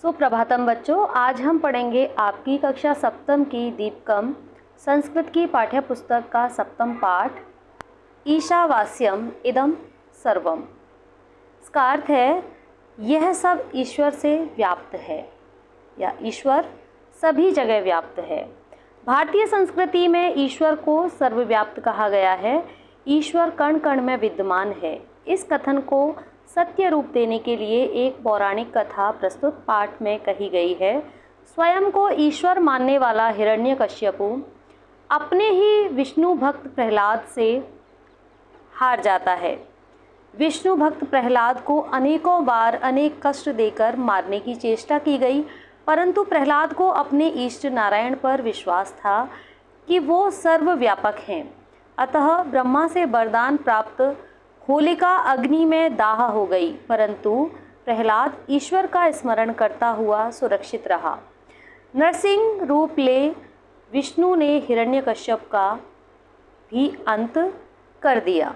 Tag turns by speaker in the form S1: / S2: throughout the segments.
S1: सुप्रभातम बच्चों, आज हम पढ़ेंगे आपकी कक्षा सप्तम की दीपकम संस्कृत की पाठ्य पुस्तक का सप्तम पाठ ईशावास्यम इदम सर्वम। इसका अर्थ है यह सब ईश्वर से व्याप्त है या ईश्वर सभी जगह व्याप्त है। भारतीय संस्कृति में ईश्वर को सर्वव्याप्त कहा गया है। ईश्वर कण कण में विद्यमान है। इस कथन को सत्य रूप देने के लिए एक पौराणिक कथा प्रस्तुत पाठ में कही गई है। स्वयं को ईश्वर मानने वाला हिरण्यकश्यपु अपने ही विष्णु भक्त प्रहलाद से हार जाता है। विष्णु भक्त प्रहलाद को अनेकों बार अनेक कष्ट देकर मारने की चेष्टा की गई, परंतु प्रहलाद को अपने इष्ट नारायण पर विश्वास था कि वो सर्वव्यापक हैं। अतः ब्रह्मा से वरदान प्राप्त होलिका अग्नि में दाह हो गई, परंतु प्रहलाद ईश्वर का स्मरण करता हुआ सुरक्षित रहा। नरसिंह रूप ले विष्णु ने हिरण्यकश्यप का भी अंत कर दिया।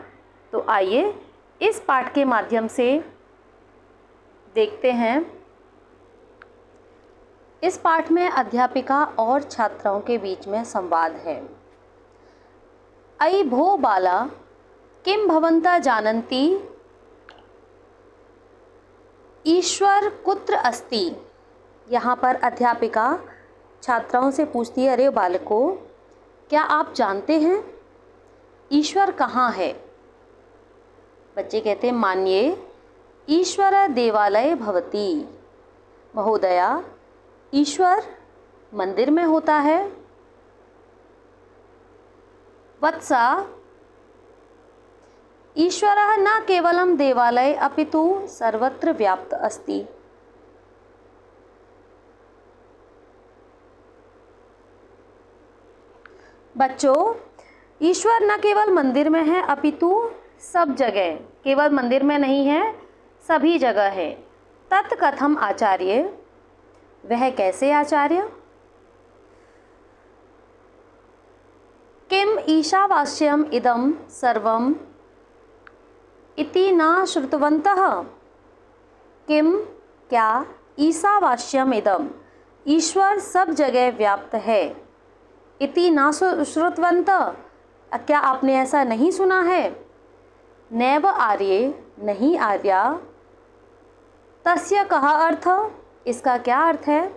S1: तो आइए इस पाठ के माध्यम से देखते हैं। इस पाठ में अध्यापिका और छात्राओं के बीच में संवाद है। अयि भो बाला किम भवन्ता जानन्ति ईश्वर कुत्र अस्ति। यहाँ पर अध्यापिका छात्राओं से पूछती है, अरे बालकों, क्या आप जानते हैं ईश्वर कहाँ है? बच्चे कहते हैं, मानिए ईश्वर देवालय भवति। महोदया, ईश्वर मंदिर में होता है। वत्सा, ईश्वरः न केवलं देवालये अपितु सर्वत्र व्याप्त अस्ति। बच्चों, ईश्वर न केवल मंदिर में है अपितु सब जगह, केवल मंदिर में नहीं है, सभी जगह है। तत्कथम आचार्य, वह कैसे आचार्य? किम ईशावास्यम इदम सर्वम इति न श्रुतवन्तः। किम, क्या, ईशावास्यम इदम, ईश्वर सब जगह व्याप्त है। इति न श्रुतवन्तः, क्या आपने ऐसा नहीं सुना है? नैव आर्ये, नहीं आर्या। तस्य कः अर्थ, इसका क्या अर्थ है?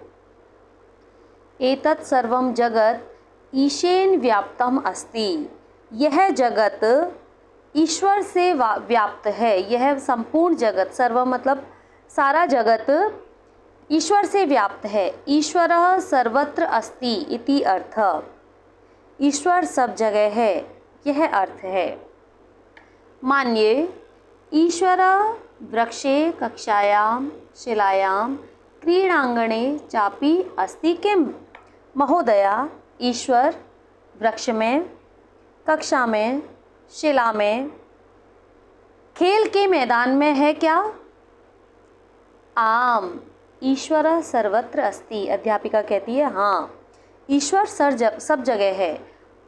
S1: एतत् सर्वं जगत् ईशेन व्याप्तम अस्ति। यह जगत ईश्वर से व्याप्त है। यह संपूर्ण जगत, सर्व मतलब सारा जगत, ईश्वर से व्याप्त है। ईश्वरः सर्वत्र अस्ति इति अर्थ। ईश्वर सब जगह है, यह अर्थ है। मानिए ईश्वर वृक्षे कक्षायां शिलायां क्रीडांगणे चापि अस्ति किम। महोदया, ईश्वर वृक्ष में, कक्षा में, शिला में, खेल के मैदान में है क्या? आम, ईश्वर सर्वत्र अस्ति। अध्यापिका कहती है, हाँ, ईश्वर सब जगह है।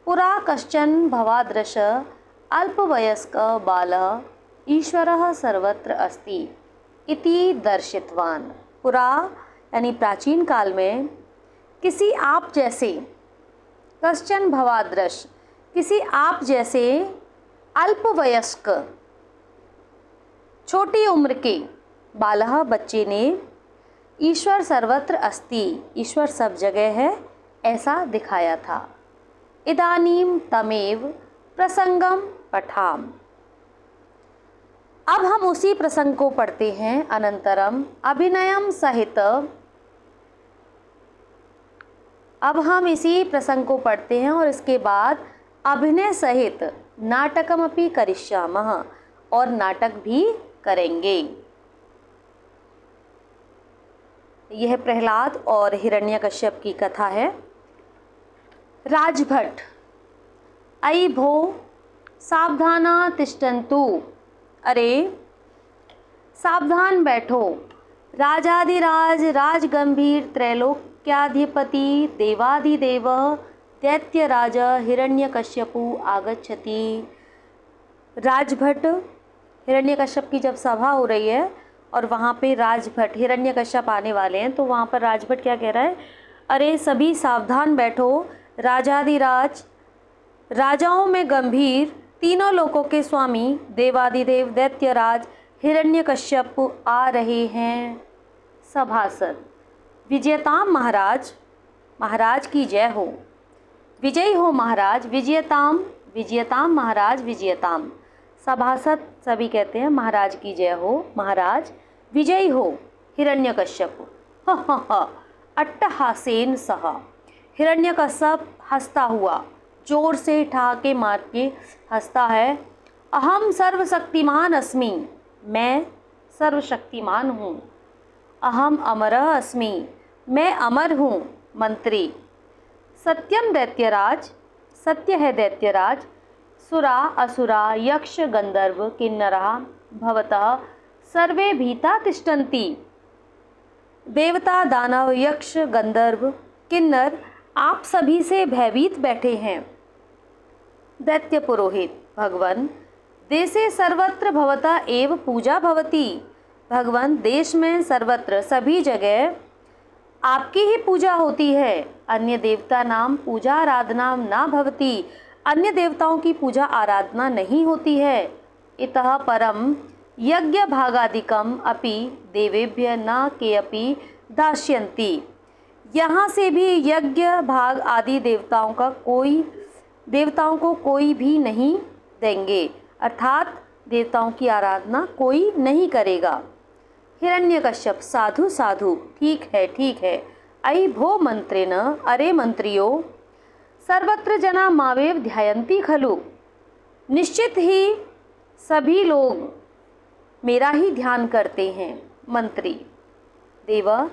S1: पुरा कश्चन भवादृश अल्पवयस्क बालः ईश्वरः सर्वत्र अस्ति इति दर्शितवान। पुरा यानी प्राचीन काल में, किसी आप जैसे, कश्चन भवादृश, किसी आप जैसे अल्पवयस्क, छोटी उम्र के, बालः बच्चे ने, ईश्वर सर्वत्र अस्ति, ईश्वर सब जगह है, ऐसा दिखाया था। इदानीं तमेव प्रसंगम पठाम। अब हम उसी प्रसंग को पढ़ते हैं। अनंतरम अभिनयम सहित, अब हम इसी प्रसंग को पढ़ते हैं और इसके बाद अभिनय सहित नाटकमपि करिष्यामः, और नाटक भी करेंगे। यह प्रहलाद और हिरण्यकश्यप की कथा है। राजभट, अयि भो सावधाना तिष्ठन्तु। अरे सावधान बैठो। राजाधिराज राजगंभीर त्रैलोक्याधिपति देवादिदेव दैत्यराज हिरण्यकश्यपु आगच्छति। राजभट, हिरण्यकश्यप की जब सभा हो रही है और वहाँ पे राजभट हिरण्यकश्यप आने वाले हैं। तो वहाँ पर राजभट क्या कह रहा है, अरे सभी सावधान बैठो, राजाधिराज राजाओं में गंभीर, तीनों लोकों के स्वामी देवादिदेव दैत्यराज हिरण्यकश्यप आ रहे हैं। सभासद, विजयताम महाराज, महाराज की जय हो। विजयी हो महाराज, विजयताम, विजयताम महाराज, विजयताम। सभासद सभी कहते हैं महाराज की जय हो, महाराज विजयी हो। हिरण्यकश्यप, अट्टहासेन सह, हिरण्यकश्यप हंसता हुआ, जोर से ठहाके मार के हंसता है। अहम सर्वशक्तिमान अस्मि, मैं सर्वशक्तिमान हूँ। अहम अमरः अस्मि, मैं अमर हूँ। मंत्री, सत्यम दैत्यराज, सत्य है दैत्यराज। सुरा असुरा यक्ष गंधर्व किन्नरा भवतः सर्वे भीता तिष्ठन्ति। देवता दानव यक्ष गंधर्व किन्नर आप सभी से भयभीत बैठे हैं। दैत्य पुरोहित, भगवन देशे सर्वत्र भवता एव पूजा भवती। भगवान देश में सर्वत्र सभी जगह आपकी ही पूजा होती है। अन्य देवता नाम पूजा आराधना ना भवती, अन्य देवताओं की पूजा आराधना नहीं होती है। इतः परम यज्ञ भागादिकम अपि देवेभ्य न के अपि दास्यन्ति। यहाँ से भी यज्ञ भाग आदि देवताओं को कोई भी नहीं देंगे, अर्थात देवताओं की आराधना कोई नहीं करेगा। हिरण्यकश्यप, साधु साधु, ठीक है ठीक है। अयि भो मंत्रिण, अरे मंत्रियों, सर्वत्र जना मावेव ध्यायन्ति खलु। निश्चित ही सभी लोग मेरा ही ध्यान करते हैं। मंत्री, देव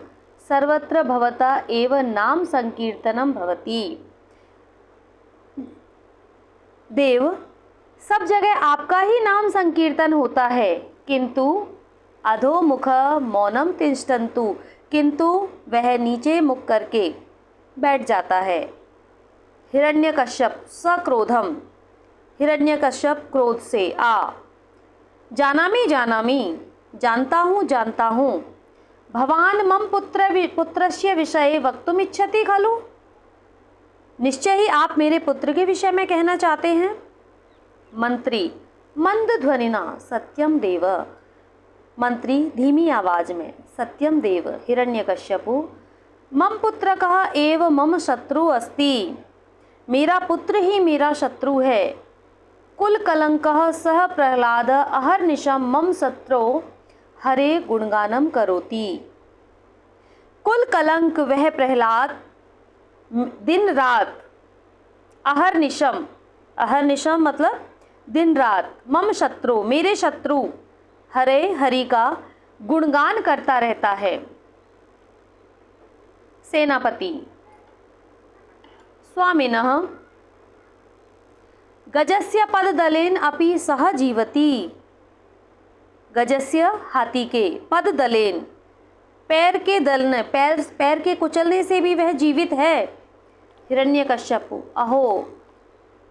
S1: सर्वत्र भवता एव नाम संकीर्तनम भवति। देव सब जगह आपका ही नाम संकीर्तन होता है, किंतु अधोमुख मौनम तिष्ठन्तु, किंतु वह नीचे मुख करके बैठ जाता है। हिरण्यकश्यप सक्रोधम, हिरण्यकश्यप क्रोध से, आ जानामि जानामि, जानता हूँ जानता हूँ। भवान मम पुत्रस्य विषये वक्तुमिच्छति खलु। निश्चय ही आप मेरे पुत्र के विषय में कहना चाहते हैं। मंत्री मंद ध्वनिना, सत्यम देव। मंत्री धीमी आवाज में, सत्यम देव। हिरण्यकश्यपु, मम पुत्रकः एव मम शत्रु अस्ति। मेरा पुत्र ही मेरा शत्रु है। कुल कलंकः सह प्रहलाद अहर्निशम मम शत्रो हरे गुणगानम करोति। कुल कलंक वह प्रहलाद दिन रात, अहर्निशम, अहर्निशम मतलब दिन रात, मम शत्रु मेरे शत्रु, हरे हरि का गुणगान करता रहता है। सेनापति, स्वामिनः गजस्य पददलेन अपि सह जीवति। गजस्य हाथी के, पददलेन पैर के दलने, पैर के कुचलने से भी वह जीवित है। हिरण्यकश्यपु, अहो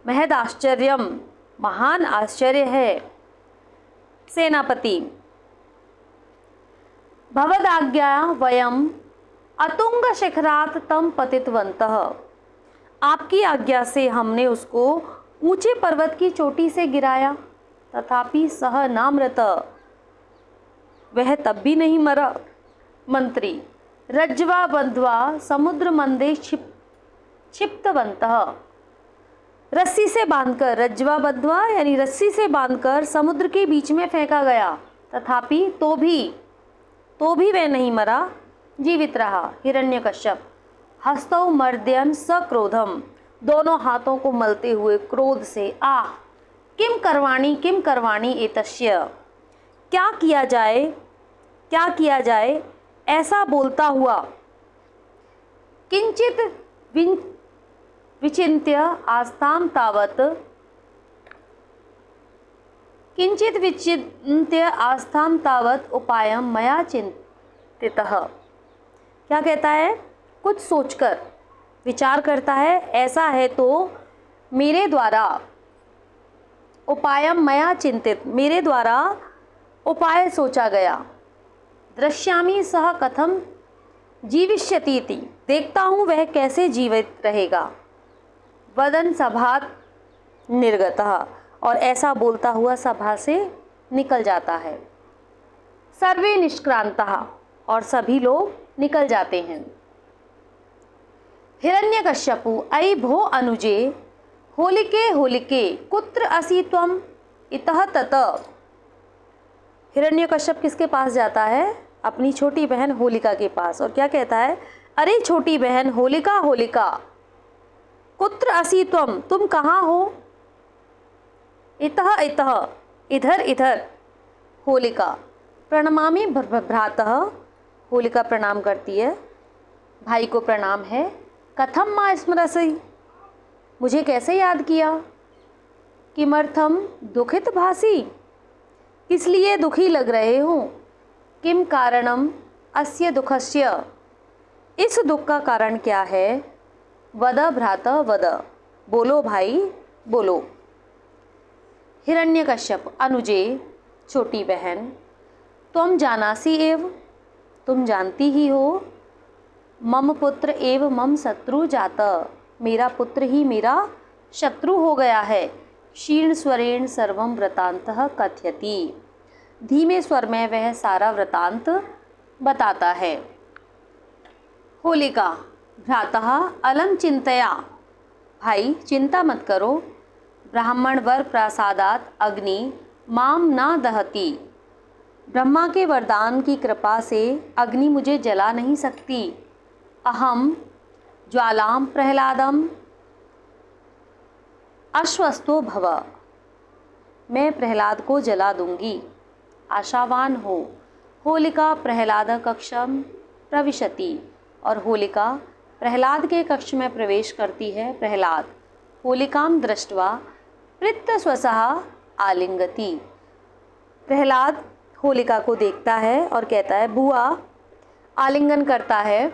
S1: महद आश्चर्यम, महान आश्चर्य है। सेनापति, भवदाज्ञा वयम अतुंग शिखरात तम पतितवन्तः। आपकी आज्ञा से हमने उसको ऊंचे पर्वत की चोटी से गिराया, तथापि सह नामृत, वह तब भी नहीं मरा। मंत्री, रज्ज्वा बंध्वा समुद्र मंदे क्षिप्तवन्तः। रस्सी से बांधकर, रज्ज्वा बंध्वा यानी रस्सी से बांधकर समुद्र के बीच में फेंका गया, तथापि तो भी वह नहीं मरा, जीवित रहा। हिरण्यकश्यप, हस्तौ मर्दयन् सक्रोधम, दोनों हाथों को मलते हुए क्रोध से, आह किम करवाणी एतस्य, क्या किया जाए ऐसा बोलता हुआ। किंचित विचिन्त्य आस्तां तावत्, किंचित विचिन्त्य आस्तां तावत् उपायं मया चिंतितः। क्या कहता है, कुछ सोचकर विचार करता है, ऐसा है तो मेरे द्वारा, उपायम मया चिंतित, मेरे द्वारा उपाय सोचा गया। दृश्यामि सः कथम जीविष्यति इति, देखता हूँ वह कैसे जीवित रहेगा। वदन सभात निर्गतः, और ऐसा बोलता हुआ सभा से निकल जाता है। सर्वे निष्क्रांतः, और सभी लोग निकल जाते हैं। हिरण्यकश्यपु अयि भो अनुजे होलिके होलिके कुत्र असि त्वम इतः ततः। हिरण्यकश्यप किसके पास जाता है? अपनी छोटी बहन होलिका के पास, और क्या कहता है? अरे छोटी बहन होलिका होलिका, कुत्र असि त्वम, तुम कहाँ हो? इतः इतः, इधर इधर। होलिका प्रणमामि भ्रातः, होलिका प्रणाम करती है, भाई को प्रणाम है। कथम माँ स्मरसि, मुझे कैसे याद किया? किमर्थम दुखित भासी, इसलिए दुखी लग रहे हो? किम कारणम अस्य दुखस्य, इस दुख का कारण क्या है? वद भ्रातः वद, बोलो भाई बोलो। हिरण्यकश्यप अनुजे, छोटी बहन, त्वम जानासि एव, तुम जानती ही हो। मम पुत्र एव मम शत्रु जात, मेरा पुत्र ही मेरा शत्रु हो गया है। क्षीण स्वरेण सर्वम वृतांतः कथयति, धीमे स्वर में वह सारा वृतांत बताता है। होलिका भ्रातः अलम चिंतया, भाई चिंता मत करो। ब्राह्मण वर प्रसादात अग्नि माम न दहति, ब्रह्मा के वरदान की कृपा से अग्नि मुझे जला नहीं सकती। अहम ज्वालाम प्रहलादम अश्वस्तो भव, मैं प्रहलाद को जला दूंगी, आशावान हो। होलिका प्रहलाद कक्षम प्रविशति, और होलिका प्रहलाद के कक्ष में प्रवेश करती है। प्रहलाद होलिकाम दृष्ट्वा पृत्त स्वसः आलिंगति, प्रहलाद होलिका को देखता है और कहता है बुआ, आलिंगन करता है।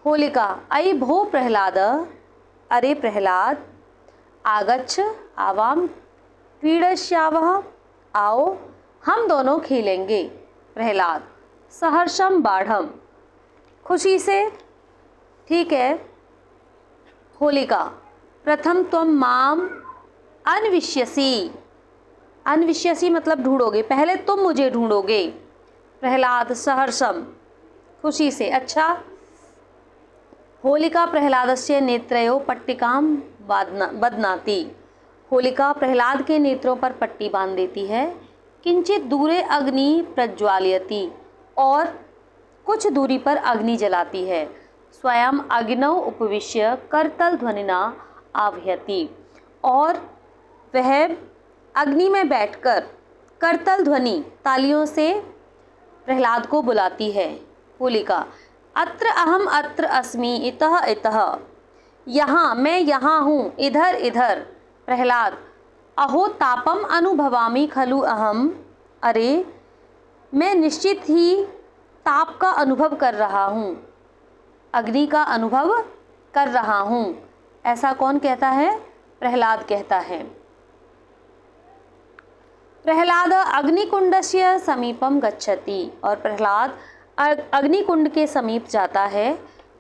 S1: होलिका अयि भो प्रहलाद, अरे प्रहलाद, आगच्छ आवाम क्रीडश्यावः, आओ हम दोनों खेलेंगे। प्रहलाद सहर्षम बाढ़म, खुशी से, ठीक है। होलिका प्रथम त्वम माम अन्विष्यसि, अन्विष्यसि मतलब ढूंढोगे, पहले तुम मुझे ढूंढोगे। प्रहलाद सहर्षम, खुशी से, अच्छा। होलिका प्रहलादस्य नेत्रयो पट्टिकां बध्नाति, होलिका प्रहलाद के नेत्रों पर पट्टी बांध देती है। किंचित दूरे अग्नि प्रज्वालयति, और कुछ दूरी पर अग्नि जलाती है। स्वयं अग्नौ उपविश्य करतल ध्वनिना आवहति, और वह अग्नि में बैठकर करतल ध्वनि, तालियों से प्रहलाद को बुलाती है। होलिका अत्र अहम अत्र अस्मि इतः इतः, यहाँ मैं यहाँ हूँ, इधर इधर। प्रहलाद अहो तापम अनुभवामि खलु अहम, अरे मैं निश्चित ही ताप का अनुभव कर रहा हूँ, अग्नि का अनुभव कर रहा हूँ। ऐसा कौन कहता है? प्रहलाद कहता है। प्रहलाद अग्निकुंडस्य समीपम गच्छति, और प्रहलाद अग्निकुंड के समीप जाता है।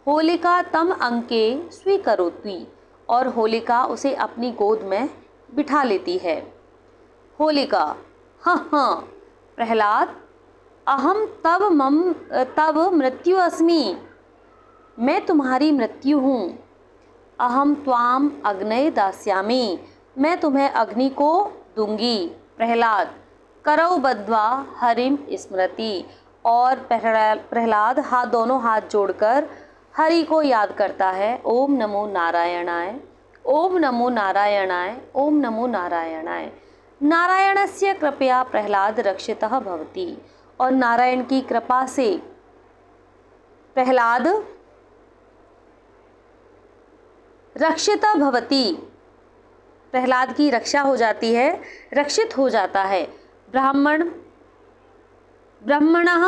S1: होलिका तम अंके स्वीकरोति, और होलिका उसे अपनी गोद में बिठा लेती है। होलिका हाँ हाँ प्रहलाद अहम तब मृत्यु अस्मि, मैं तुम्हारी मृत्यु हूँ। अहम त्वाम अग्नये दास्यामि, मैं तुम्हें अग्नि को दूंगी। प्रहलाद करौ बद्ध्वा हरिम स्मृति, और प्रहलाद दोनों हाथ जोड़कर हरि को याद करता है। ओम नमो नारायणाय, ओम नमो नारायणाय, ओम नमो नारायणाय। नारायणस्य कृपया प्रहलाद रक्षितः भवति, और नारायण की कृपा से प्रहलाद रक्षितः भवति, प्रहलाद की रक्षा हो जाती है, रक्षित हो जाता है। ब्रह्मणः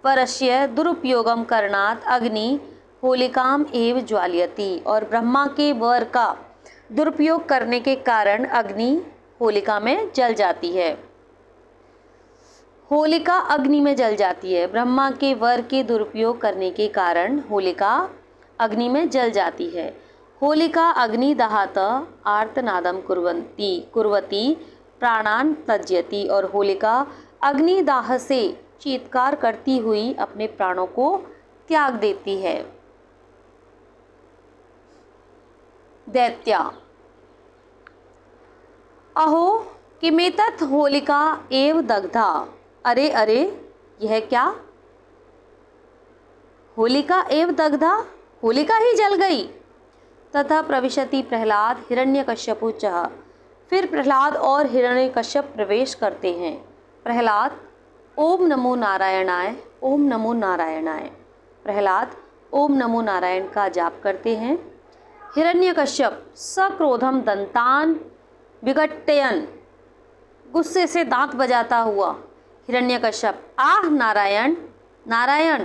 S1: वरस्य दुरुपयोगम करणात् अग्नि होलिकाम एव ज्वालयति, और ब्रह्मा के वर का दुरुपयोग करने के कारण अग्नि होलिका में जल जाती है। होलिका अग्नि में जल जाती है। ब्रह्मा के वर के दुरुपयोग करने के कारण होलिका अग्नि में जल जाती है। होलिका अग्नि दहात आर्तनादम कुर्वती प्राणान त्यजति। और होलिका अग्निदाह से चीत्कार करती हुई अपने प्राणों को त्याग देती है। दैत्या। अहो किमेतत् होलिका एव दग्धा। अरे अरे यह क्या, होलिका एव दग्धा, होलिका ही जल गई। तथा प्रविशति प्रहलाद हिरण्यकश्यपु च। फिर प्रहलाद और हिरण्यकश्यप प्रवेश करते हैं। प्रहलाद ओम नमो नारायणाय, ओम नमो नारायणाय। प्रहलाद ओम नमो नारायण का जाप करते हैं। हिरण्यकश्यप सक्रोधम दंतान विघट्टयन्, गुस्से से दांत बजाता हुआ हिरण्यकश्यप आह नारायण नारायण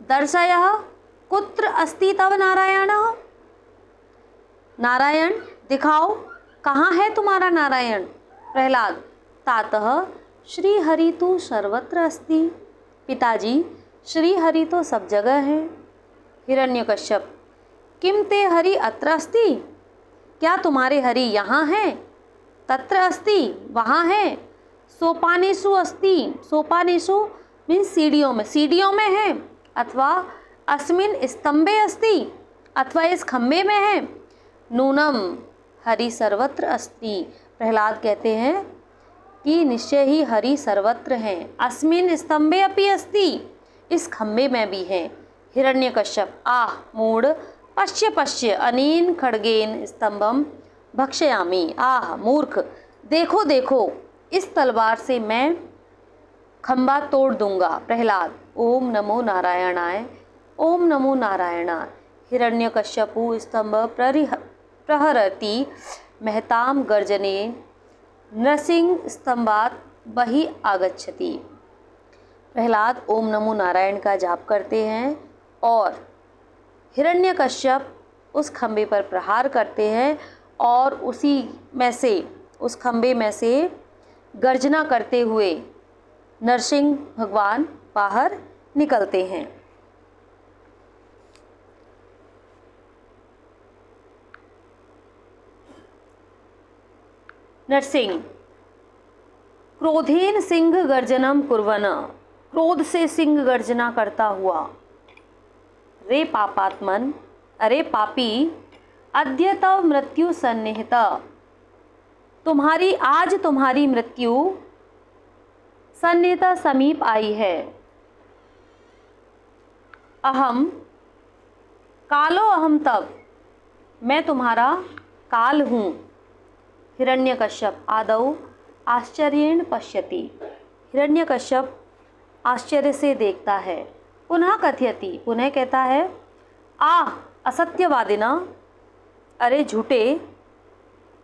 S1: दर्शयः कुत्र अस्ति तव नारायणः। नारायण दिखाओ, कहाँ है तुम्हारा नारायण। प्रहलाद तातः श्री हरि तो सर्वत्र अस्ति। पिताजी श्री हरि तो सब जगह है। हिरण्यकश्यप किम ते हरि अत्र अस्ति, क्या तुम्हारे हरि यहाँ हैं। तत्र अस्ति वहाँ है। सोपानेषु अस्ति, सोपानेषु मीन्स सीढ़ियों में, सीढ़ियों में है। अथवा अस्मिन स्तंभे अस्ति, अथवा इस खम्भे में है। नूनम हरि सर्वत्र अस्ति। प्रहलाद कहते हैं कि निश्चय ही हरि सर्वत्र हैं। अस्मिन स्तंभे अपि अस्ति, इस खम्भे में भी है। हिरण्यकश्यप आह मूढ़ पश्य पश्य अनेन खड्गेन स्तंभम भक्षयामि। आह मूर्ख, देखो देखो, इस तलवार से मैं खंबा तोड़ दूंगा। प्रहलाद ओम नमो नारायणाय, ओम नमो नारायणाय। हिरण्यकश्यपु स्तंभ प्रहरति महताम गर्जने नृसिंह स्तंभात बहि आगच्छति। प्रहलाद ओम नमो नारायण का जाप करते हैं और हिरण्यकश्यप उस खंबे पर प्रहार करते हैं और उसी में से, उस खंबे में से गर्जना करते हुए नरसिंह भगवान बाहर निकलते हैं। नरसिंह क्रोधेन सिंह गर्जनम कुर्वन, क्रोध से सिंह गर्जना करता हुआ। रे पापात्मन, अरे पापी, अद्य तव मृत्यु सन्निहिता, आज तुम्हारी मृत्यु सन्निहिता समीप आई है। अहम कालो अहम तब, मैं तुम्हारा काल हूँ। हिरण्यकश्यप आदौ आश्चर्येण पश्यति, हिरण्यकश्यप आश्चर्य से देखता है। पुनः कथयति, पुनः कहता है आह असत्यवादिना, अरे झूठे,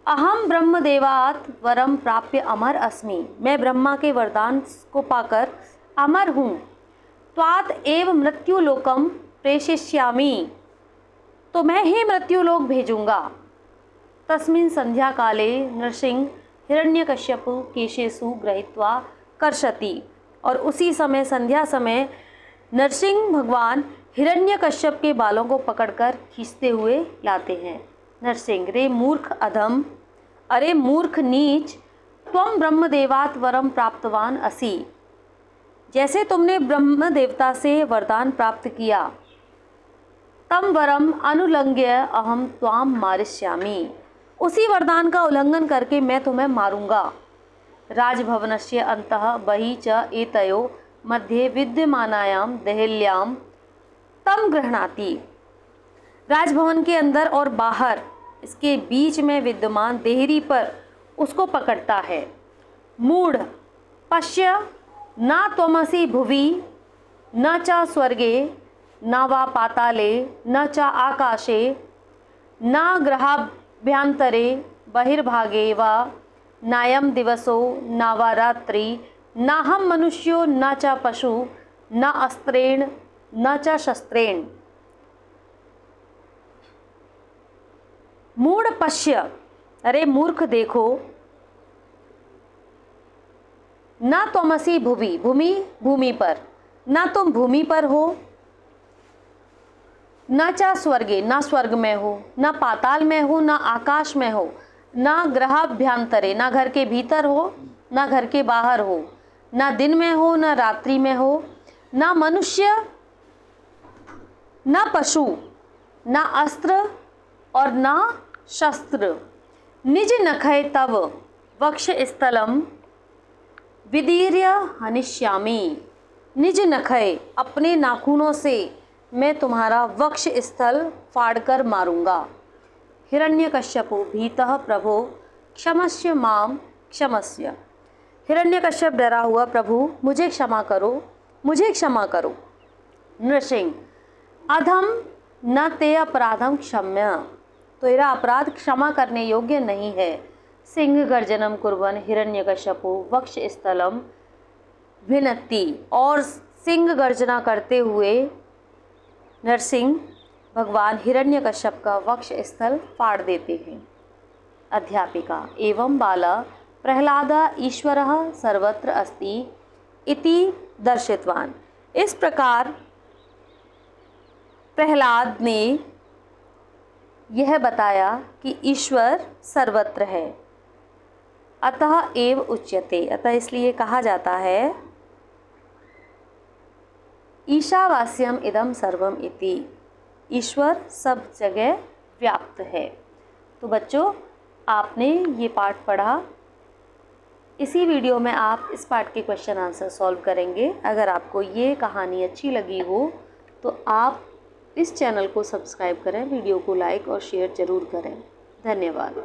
S1: अहम ब्रह्मदेवात् वरम प्राप्य अमर अस्मि, मैं ब्रह्मा के वरदान को पाकर अमर हूँ। त्वात् एव मृत्युलोकम प्रेषयिष्यामि, तो मैं ही मृत्युलोक भेजूँगा। तस्मिन् संध्या काले नरसिंह हिरण्यकश्यपु केशेषु गृहीत्वा कर्षति, और उसी समय संध्या समय नरसिंह भगवान हिरण्यकश्यप के बालों को पकड़कर खींचते हुए लाते हैं। नरसिंह रे मूर्ख अधम, अरे मूर्ख नीच, त्वं ब्रह्मदेवात् वरम प्राप्तवान असि, जैसे तुमने ब्रह्म देवता से वरदान प्राप्त किया, तम वरम अनुलंघ्य अहम त्वाम मारिष्यामि, उसी वरदान का उल्लंघन करके मैं तुम्हें मारूंगा। राजभवनस्य अंतः बहि च एतयो मध्ये विद्यमानायाम देहल्याम तम गृह्णाति, राजभवन के अंदर और बाहर इसके बीच में विद्यमान देहरी पर उसको पकड़ता है। मूढ़ पश्य न त्वमसि भुवि न च स्वर्गे न वा पाताले न च आकाशे न ग्रहाभ्यंतरे बहिर्भागे वा नायम दिवसो न वा रात्रि न हम मनुष्यो न च पशु न अस्त्रेण न च शस्त्रेण। मूढ़ पश्य, अरे मूर्ख देखो, ना त्वमसि भुवि, भूमि भूमि पर, ना तुम भूमि पर हो, न च स्वर्गे, ना स्वर्ग में हो, ना पाताल में हो, ना आकाश में हो, ना ग्रहाभ्यंतरे, ना घर के भीतर हो, ना घर के बाहर हो, ना दिन में हो, ना रात्रि में हो, ना मनुष्य, ना पशु, ना अस्त्र और ना शस्त्र। निज नखय तव वक्ष स्थलम विदीर्य हनिष्यामि। निज नखय, अपने नाखूनों से मैं तुम्हारा वक्ष स्थल फाड़कर मारूंगा। हिरण्यकश्यपो भीतः प्रभो क्षमस्व माम क्षमस्व। हिरण्यकश्यप डरा हुआ, प्रभु मुझे क्षमा करो, मुझे क्षमा करो। नृसिंह, अधम न ते अपराधम क्षम्य, तेरा अपराध क्षमा करने योग्य नहीं है। सिंह गर्जनम कुर्वन हिरण्यकश्यपो वक्ष स्थलम भिन्नति, और सिंह गर्जना करते हुए नरसिंह भगवान हिरण्यकश्यप का वक्ष स्थल फाड़ देते हैं। अध्यापिका, एवं बाला प्रहलाद ईश्वरः सर्वत्र अस्ति इति दर्शितवान। इस प्रकार प्रहलाद ने यह बताया कि ईश्वर सर्वत्र है। अतः एव उच्यते, अतः इसलिए कहा जाता है ईशावास्यम इदम सर्वम इति, ईश्वर सब जगह व्याप्त है। तो बच्चों, आपने ये पाठ पढ़ा। इसी वीडियो में आप इस पाठ के क्वेश्चन आंसर सॉल्व करेंगे। अगर आपको ये कहानी अच्छी लगी हो तो आप इस चैनल को सब्सक्राइब करें, वीडियो को लाइक और शेयर ज़रूर करें। धन्यवाद।